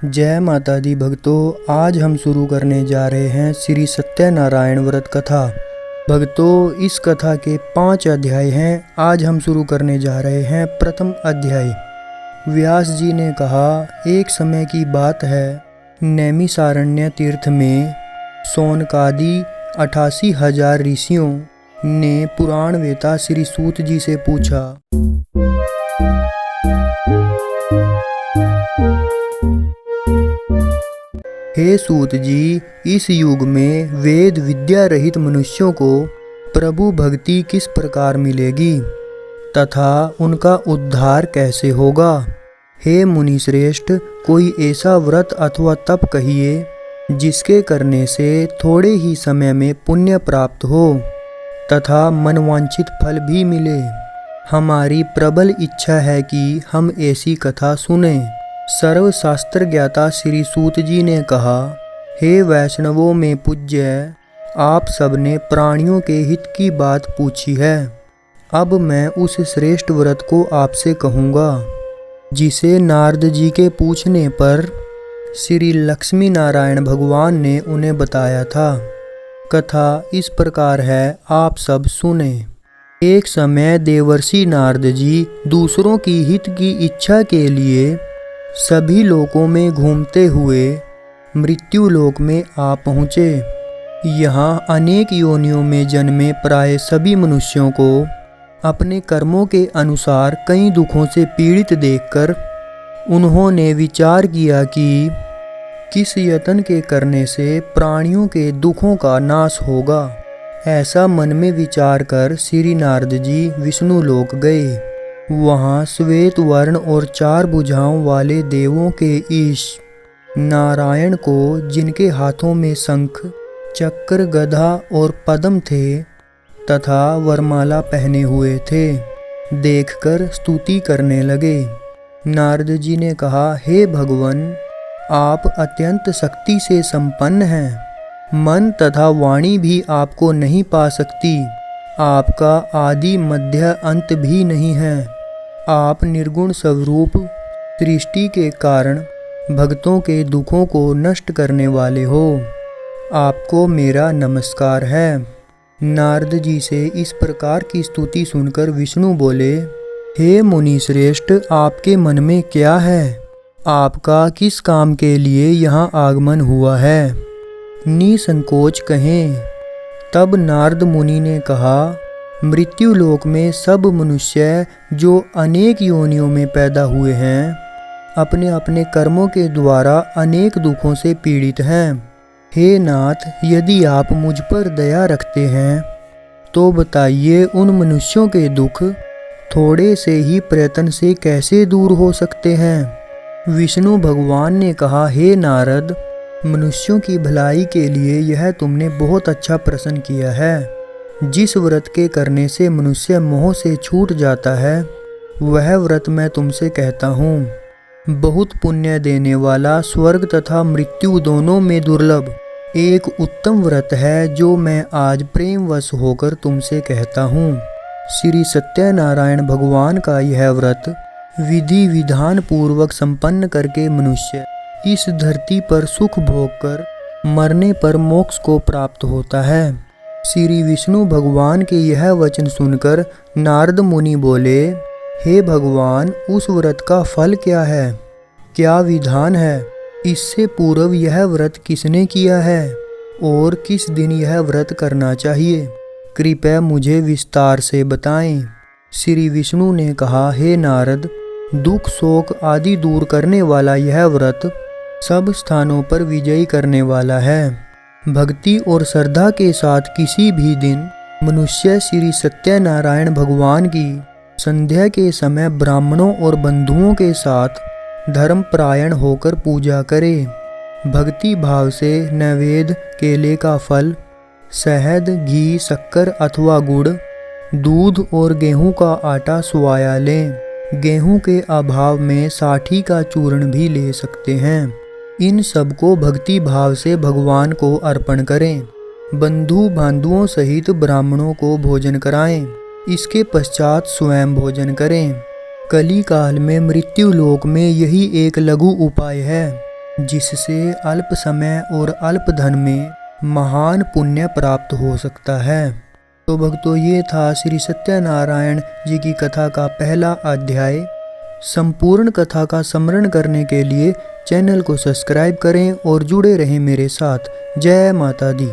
जय माता दी भक्तों, आज हम शुरू करने जा रहे हैं श्री सत्यनारायण व्रत कथा। भक्तों, इस कथा के 5 अध्याय हैं। आज हम शुरू करने जा रहे हैं प्रथम अध्याय। व्यास जी ने कहा, एक समय की बात है, नैमिषारण्य तीर्थ में सौनकादि 88,000 ऋषियों ने पुराण वेता श्री सूत जी से पूछा, हे सूत जी, इस युग में वेद विद्या रहित मनुष्यों को प्रभु भक्ति किस प्रकार मिलेगी तथा उनका उद्धार कैसे होगा। हे मुनिश्रेष्ठ, कोई ऐसा व्रत अथवा तप कहिए जिसके करने से थोड़े ही समय में पुण्य प्राप्त हो तथा मनवांछित फल भी मिले। हमारी प्रबल इच्छा है कि हम ऐसी कथा सुनें। सर्वशास्त्र ज्ञाता श्री सूत जी ने कहा, हे वैष्णवों में पूज्य, आप सबने प्राणियों के हित की बात पूछी है। अब मैं उस श्रेष्ठ व्रत को आपसे कहूँगा जिसे नारद जी के पूछने पर श्री लक्ष्मी नारायण भगवान ने उन्हें बताया था। कथा इस प्रकार है, आप सब सुने। एक समय देवर्षि नारद जी दूसरों की हित की इच्छा के लिए सभी लोकों में घूमते हुए मृत्यु लोक में आ पहुँचे। यहाँ अनेक योनियों में जन्मे प्राय सभी मनुष्यों को अपने कर्मों के अनुसार कई दुखों से पीड़ित देखकर उन्होंने विचार किया कि किस यत्न के करने से प्राणियों के दुखों का नाश होगा। ऐसा मन में विचार कर श्री नारद जी विष्णु लोक गए। वहाँ श्वेत वर्ण और 4 भुजाओं वाले देवों के ईश नारायण को, जिनके हाथों में शंख, चक्र, गदा और पद्म थे तथा वरमाला पहने हुए थे, देखकर स्तुति करने लगे। नारद जी ने कहा, हे भगवन, आप अत्यंत शक्ति से संपन्न हैं। मन तथा वाणी भी आपको नहीं पा सकती। आपका आदि मध्य अंत भी नहीं है। आप निर्गुण स्वरूप सृष्टि के कारण भक्तों के दुखों को नष्ट करने वाले हो। आपको मेरा नमस्कार है। नारद जी से इस प्रकार की स्तुति सुनकर विष्णु बोले, हे मुनि श्रेष्ठ, आपके मन में क्या है? आपका किस काम के लिए यहाँ आगमन हुआ है? निसंकोच कहें। तब नारद मुनि ने कहा, मृत्यु लोक में सब मनुष्य जो अनेक योनियों में पैदा हुए हैं, अपने अपने कर्मों के द्वारा अनेक दुखों से पीड़ित हैं। हे नाथ, यदि आप मुझ पर दया रखते हैं तो बताइए, उन मनुष्यों के दुख थोड़े से ही प्रयत्न से कैसे दूर हो सकते हैं। विष्णु भगवान ने कहा, हे नारद, मनुष्यों की भलाई के लिए यह तुमने बहुत अच्छा प्रश्न किया है। जिस व्रत के करने से मनुष्य मोह से छूट जाता है, वह व्रत मैं तुमसे कहता हूँ। बहुत पुण्य देने वाला, स्वर्ग तथा मृत्यु दोनों में दुर्लभ एक उत्तम व्रत है, जो मैं आज प्रेमवश होकर तुमसे कहता हूँ। श्री सत्यनारायण भगवान का यह व्रत विधि विधान पूर्वक संपन्न करके मनुष्य इस धरती पर सुख भोग कर मरने पर मोक्ष को प्राप्त होता है। श्री विष्णु भगवान के यह वचन सुनकर नारद मुनि बोले, हे भगवान, उस व्रत का फल क्या है? क्या विधान है? इससे पूर्व यह व्रत किसने किया है और किस दिन यह व्रत करना चाहिए? कृपया मुझे विस्तार से बताएं। श्री विष्णु ने कहा, हे नारद, दुख शोक आदि दूर करने वाला यह व्रत सब स्थानों पर विजयी करने वाला है। भक्ति और श्रद्धा के साथ किसी भी दिन मनुष्य श्री सत्यनारायण भगवान की संध्या के समय ब्राह्मणों और बंधुओं के साथ धर्मपरायण होकर पूजा करे। भक्ति भाव से नैवेद्य, केले का फल, शहद, घी, शक्कर अथवा गुड़, दूध और गेहूं का आटा सुवाया लें। गेहूं के अभाव में साठी का चूर्ण भी ले सकते हैं। इन सब को भक्ति भाव से भगवान को अर्पण करें। बंधु बांधुओं सहित ब्राह्मणों को भोजन कराएं। इसके पश्चात स्वयं भोजन करें। कली काल में मृत्यु लोक में यही एक लघु उपाय है। जिससे अल्प समय और अल्प धन में महान पुण्य प्राप्त हो सकता है। तो भक्तों, ये था श्री सत्यनारायण जी की कथा का पहला अध्याय। संपूर्ण कथा का स्मरण करने के लिए चैनल को सब्सक्राइब करें और जुड़े रहें मेरे साथ। जय माता दी।